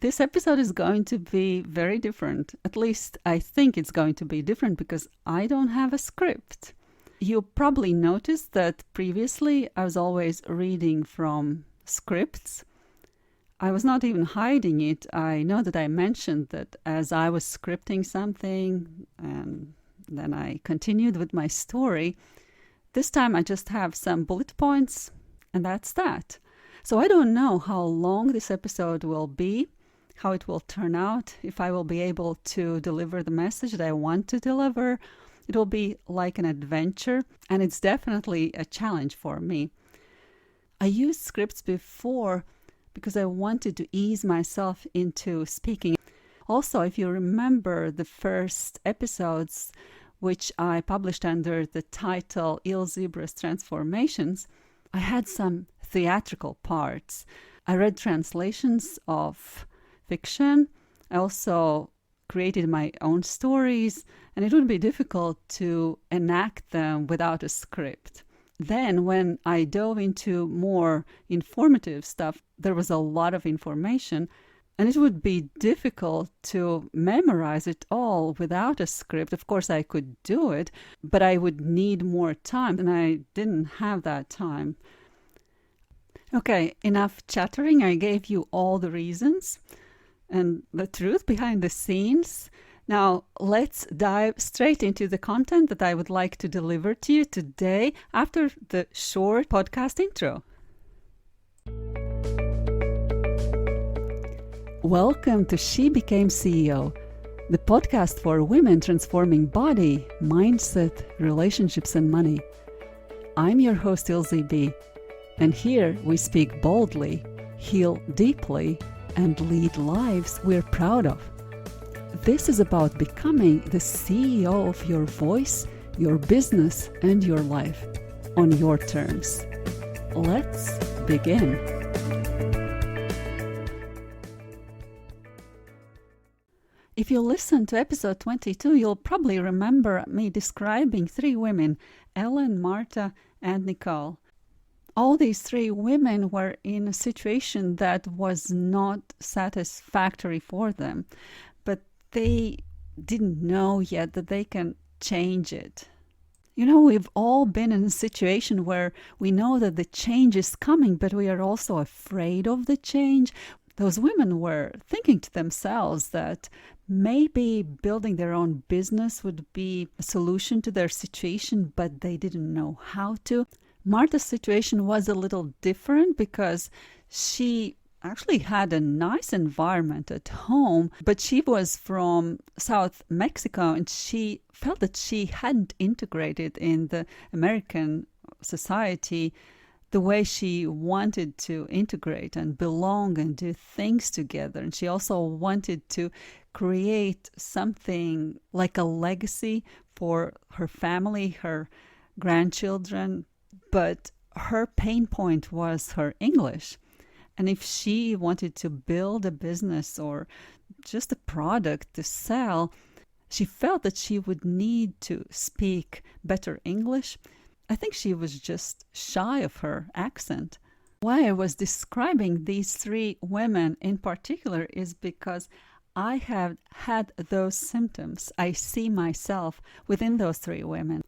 This episode is going to be very different. At least I think it's going to be different because I don't have a script. You probably noticed that previously I was always reading from scripts. I was not even hiding it. I know that I mentioned that as I was scripting something and then I continued with my story. This time I just have some bullet points and that's that. So I don't know how long this episode will be, how it will turn out, if I will be able to deliver the message that I want to deliver. It will be like an adventure, and it's definitely a challenge for me. I used scripts before because I wanted to ease myself into speaking. Also, if you remember the first episodes, which I published under the title Il Zebra's Transformations, I had some theatrical parts. I read translations of fiction. I also created my own stories, and it would be difficult to enact them without a script. Then when I dove into more informative stuff, there was a lot of information, and it would be difficult to memorize it all without a script. Of course, I could do it, but I would need more time, and I didn't have that time. Okay, enough chattering. I gave you all the reasons and the truth behind the scenes. Now, let's dive straight into the content that I would like to deliver to you today after the short podcast intro. Welcome to She Became CEO, the podcast for women transforming body, mindset, relationships, and money. I'm your host, Ilze B., and here we speak boldly, heal deeply, and lead lives we're proud of. This is about becoming the CEO of your voice, your business, and your life on your terms. Let's begin. If you listen to episode 22, you'll probably remember me describing three women, Ellen, Marta, and Nicole. All these three women were in a situation that was not satisfactory for them, but they didn't know yet that they can change it. You know, we've all been in a situation where we know that the change is coming, but we are also afraid of the change. Those women were thinking to themselves that maybe building their own business would be a solution to their situation, but they didn't know how to. Marta's situation was a little different because she actually had a nice environment at home, but she was from South Mexico and she felt that she hadn't integrated in the American society the way she wanted to integrate and belong and do things together. And she also wanted to create something like a legacy for her family, her grandchildren. But her pain point was her English. And if she wanted to build a business or just a product to sell, she felt that she would need to speak better English. I think she was just shy of her accent. Why I was describing these three women in particular is because I have had those symptoms. I see myself within those three women.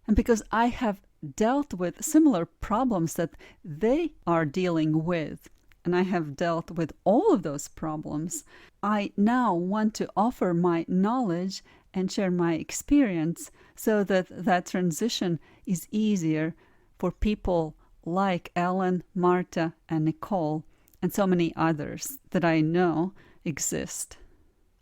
And because I have dealt with similar problems that they are dealing with, and I have dealt with all of those problems, I now want to offer my knowledge and share my experience so that that transition is easier for people like Ellen, Marta, and Nicole, and so many others that I know exist.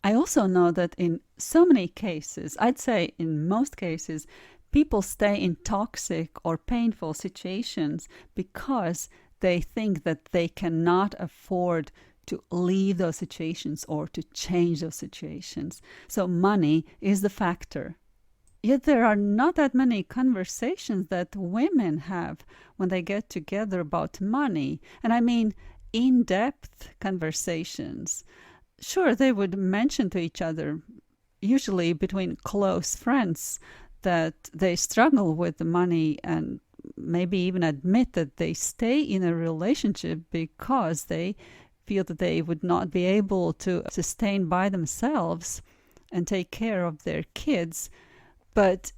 I also know that in so many cases, I'd say in most cases, people stay in toxic or painful situations because they think that they cannot afford to leave those situations or to change those situations. So money is the factor. Yet there are not that many conversations that women have when they get together about money. And I mean in-depth conversations. Sure, they would mention to each other, usually between close friends, that they struggle with the money and maybe even admit that they stay in a relationship because they feel that they would not be able to sustain by themselves and take care of their kids. But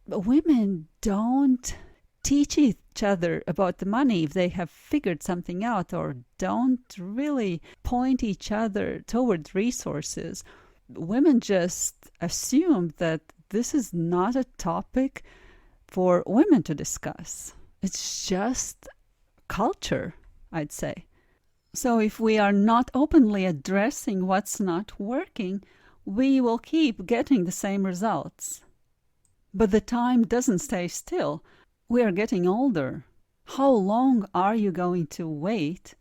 women don't teach each other about the money if they have figured something out, or don't really point each other toward resources. Women just assume that this is not a topic for women to discuss. It's just culture, I'd say. So if we are not openly addressing what's not working, we will keep getting the same results. But the time doesn't stay still. We are getting older. How long are you going to wait?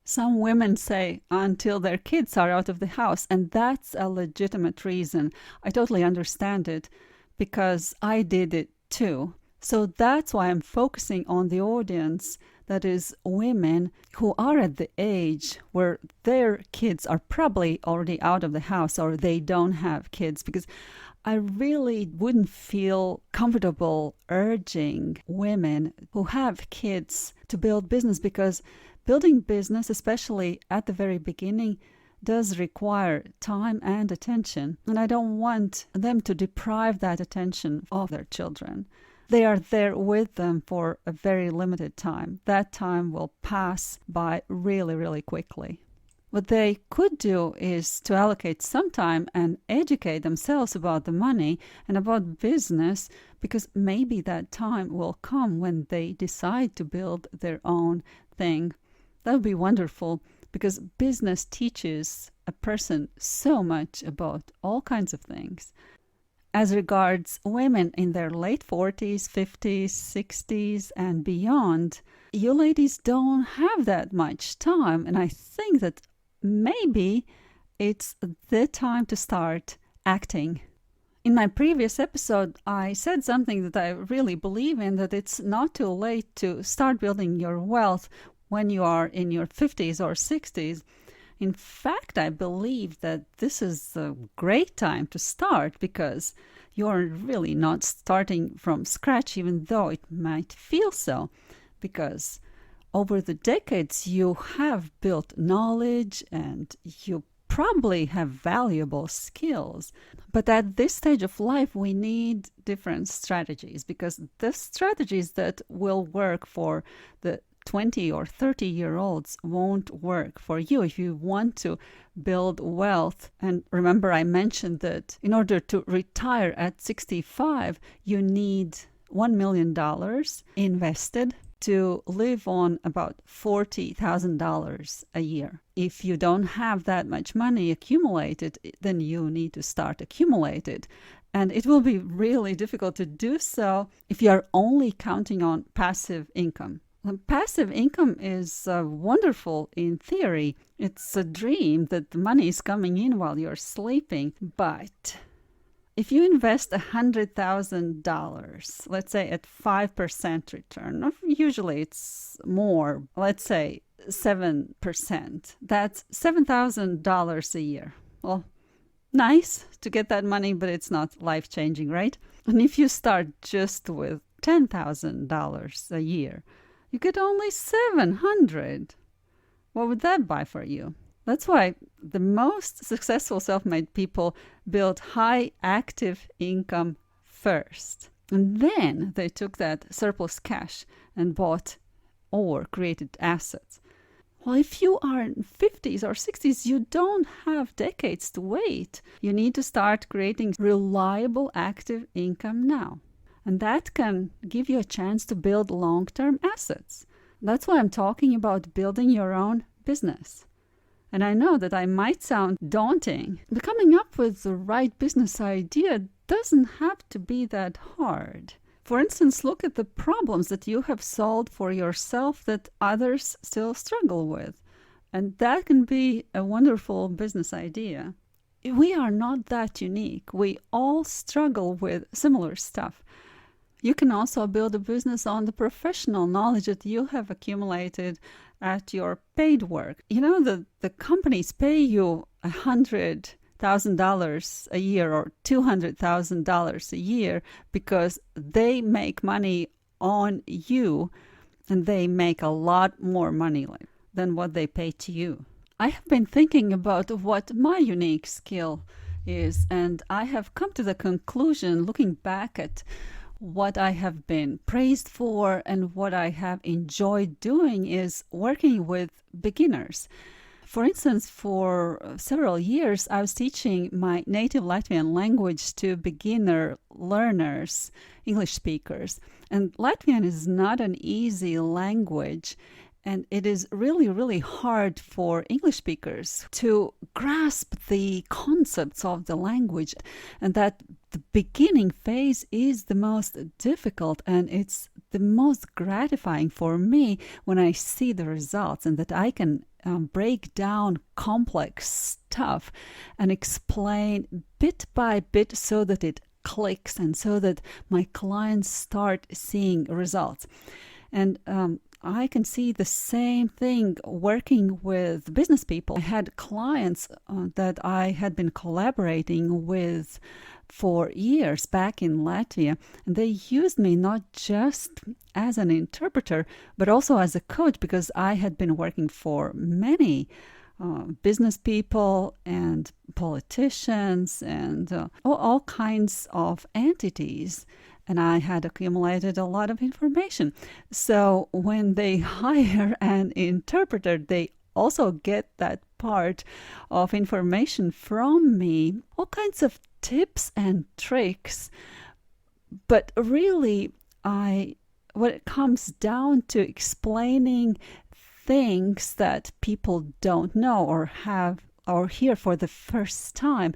Some women say until their kids are out of the house, and that's a legitimate reason. I totally understand it because I did it too. So that's why I'm focusing on the audience that is women who are at the age where their kids are probably already out of the house or they don't have kids, because I really wouldn't feel comfortable urging women who have kids to build business, because building business, especially at the very beginning, does require time and attention. And I don't want them to deprive that attention of their children. They are there with them for a very limited time. That time will pass by really, really quickly. What they could do is to allocate some time and educate themselves about the money and about business, because maybe that time will come when they decide to build their own thing. That would be wonderful, because business teaches a person so much about all kinds of things. As regards women in their late 40s, 50s, 60s, and beyond, you ladies don't have that much time, and I think that maybe it's the time to start acting. In my previous episode, I said something that I really believe in, that it's not too late to start building your wealth when you are in your 50s or 60s. In fact, I believe that this is a great time to start, because you're really not starting from scratch, even though it might feel so, because over the decades, you have built knowledge and you probably have valuable skills. But at this stage of life, we need different strategies, because the strategies that will work for the 20 or 30-year-olds won't work for you if you want to build wealth. And remember, I mentioned that in order to retire at 65, you need $1 million invested to live on about $40,000 a year. If you don't have that much money accumulated, then you need to start accumulate it. And it will be really difficult to do so if you are only counting on passive income. Passive income is wonderful in theory. It's a dream that the money is coming in while you're sleeping. But if you invest $100,000, let's say at 5% return, usually it's more, let's say 7%, that's $7,000 a year. Well, nice to get that money, but it's not life-changing, right? And if you start just with $10,000 a year, you get only $700. What would that buy for you? That's why the most successful self-made people build high active income first. And then they took that surplus cash and bought or created assets. Well, if you are in 50s or 60s, you don't have decades to wait. You need to start creating reliable active income now. And that can give you a chance to build long-term assets. That's why I'm talking about building your own business. And I know that I might sound daunting, but coming up with the right business idea doesn't have to be that hard. For instance, look at the problems that you have solved for yourself that others still struggle with. And that can be a wonderful business idea. We are not that unique. We all struggle with similar stuff. You can also build a business on the professional knowledge that you have accumulated at your paid work. You know, the companies pay you $100,000 a year or $200,000 a year because they make money on you, and they make a lot more money than what they pay to you. I have been thinking about what my unique skill is, and I have come to the conclusion, looking back at what I have been praised for and what I have enjoyed doing, is working with beginners. For instance, for several years, I was teaching my native Latvian language to beginner learners, English speakers. And Latvian is not an easy language. And it is really, really hard for English speakers to grasp the concepts of the language. And that the beginning phase is the most difficult, and it's the most gratifying for me when I see the results and that I can break down complex stuff and explain bit by bit so that it clicks and so that my clients start seeing results. And I can see the same thing working with business people. I had clients that I had been collaborating with for years back in Latvia, and they used me not just as an interpreter, but also as a coach, because I had been working for many business people and politicians and all kinds of entities. And I had accumulated a lot of information. So when they hire an interpreter, they also get that part of information from me, all kinds of tips and tricks. But really, when it comes down to explaining things that people don't know or hear for the first time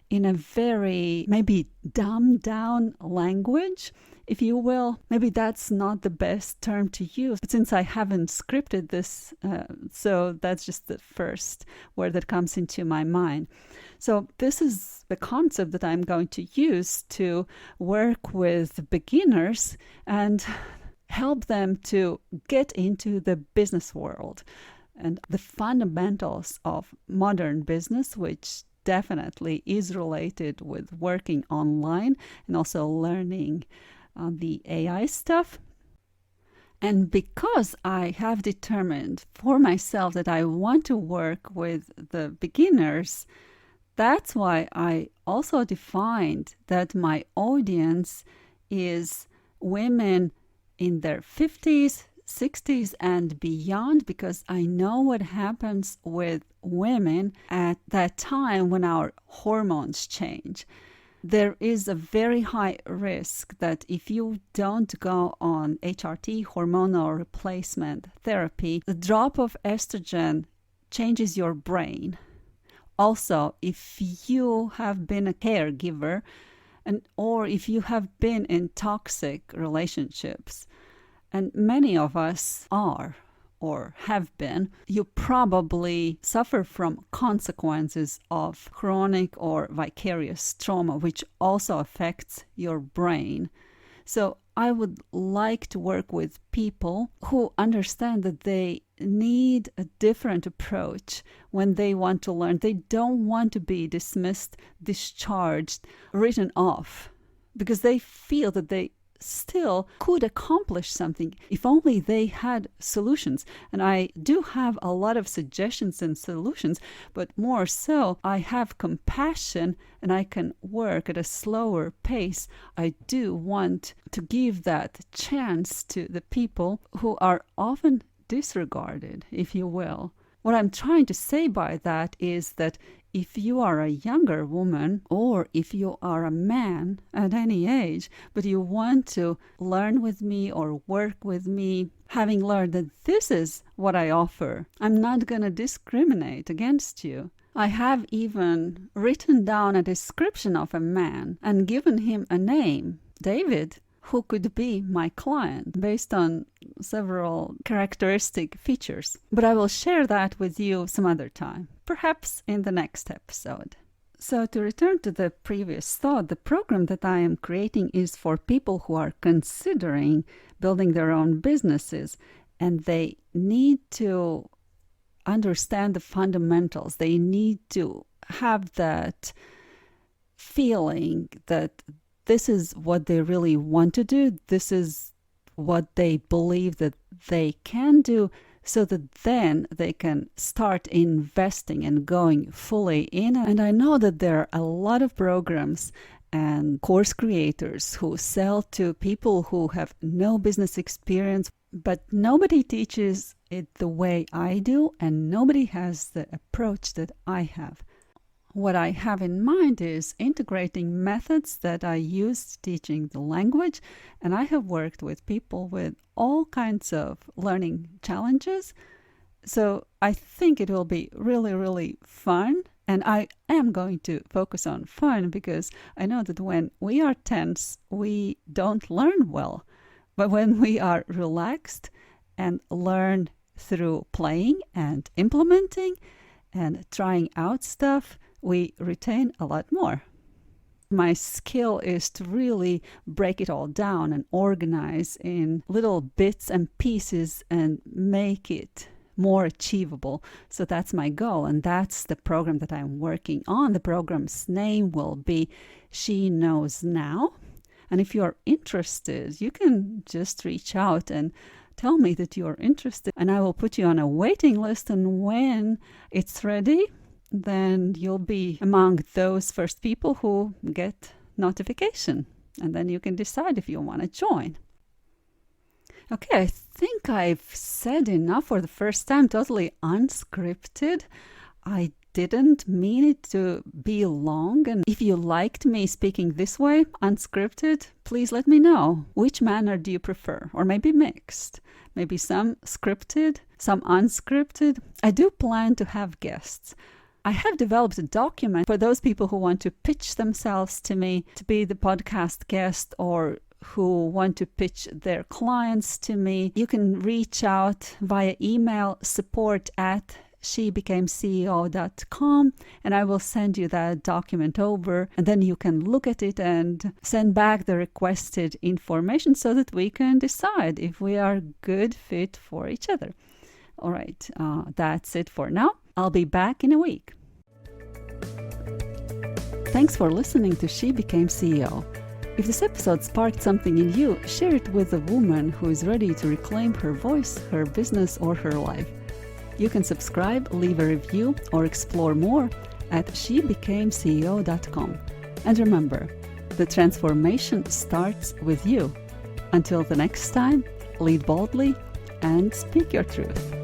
in a very maybe dumbed down language, if you will. Maybe that's not the best term to use, but since I haven't scripted this, so that's just the first word that comes into my mind. So this is the concept that I'm going to use to work with beginners and help them to get into the business world and the fundamentals of modern business, which definitely is related with working online and also learning the AI stuff. And because I have determined for myself that I want to work with the beginners, that's why I also defined that my audience is women in their 50s, 60s and beyond, because I know what happens with women at that time when our hormones change. There is a very high risk that if you don't go on HRT, hormonal replacement therapy, the drop of estrogen changes your brain. Also, if you have been a caregiver or if you have been in toxic relationships, and many of us are or have been, you probably suffer from consequences of chronic or vicarious trauma, which also affects your brain. So I would like to work with people who understand that they need a different approach when they want to learn. They don't want to be dismissed, discharged, written off, because they feel that they still could accomplish something if only they had solutions. And I do have a lot of suggestions and solutions, but more so, I have compassion and I can work at a slower pace. I do want to give that chance to the people who are often disregarded, if you will. What I'm trying to say by that is that if you are a younger woman or if you are a man at any age, but you want to learn with me or work with me, having learned that this is what I offer, I'm not going to discriminate against you. I have even written down a description of a man and given him a name, David, who could be my client based on several characteristic features. But I will share that with you some other time, perhaps in the next episode. So to return to the previous thought, the program that I am creating is for people who are considering building their own businesses, and they need to understand the fundamentals. They need to have that feeling that this is what they really want to do. This is what they believe that they can do. so that then they can start investing and going fully in. And I know that there are a lot of programs and course creators who sell to people who have no business experience, but nobody teaches it the way I do, and nobody has the approach that I have. What I have in mind is integrating methods that I used teaching the language, and I have worked with people with all kinds of learning challenges. So I think it will be really, really fun. And I am going to focus on fun because I know that when we are tense, we don't learn well. But when we are relaxed and learn through playing and implementing and trying out stuff, we retain a lot more. My skill is to really break it all down and organize in little bits and pieces and make it more achievable. So that's my goal, and that's the program that I'm working on. The program's name will be She Knows Now. And if you're interested, you can just reach out and tell me that you're interested, and I will put you on a waiting list, and when it's ready, then you'll be among those first people who get notification, and then you can decide if you want to join. Okay, I think I've said enough for the first time, totally unscripted. I didn't mean it to be long, and if you liked me speaking this way, unscripted, please let me know. Which manner do you prefer? Or maybe mixed. Maybe some scripted, some unscripted. I do plan to have guests. I have developed a document for those people who want to pitch themselves to me to be the podcast guest, or who want to pitch their clients to me. You can reach out via email, support@shebecameceo.com, and I will send you that document over, and then you can look at it and send back the requested information so that we can decide if we are a good fit for each other. All right, that's it for now. I'll be back in a week. Thanks for listening to She Became CEO. If this episode sparked something in you, share it with a woman who is ready to reclaim her voice, her business, or her life. You can subscribe, leave a review, or explore more at shebecameceo.com. And remember, the transformation starts with you. Until the next time, lead boldly and speak your truth.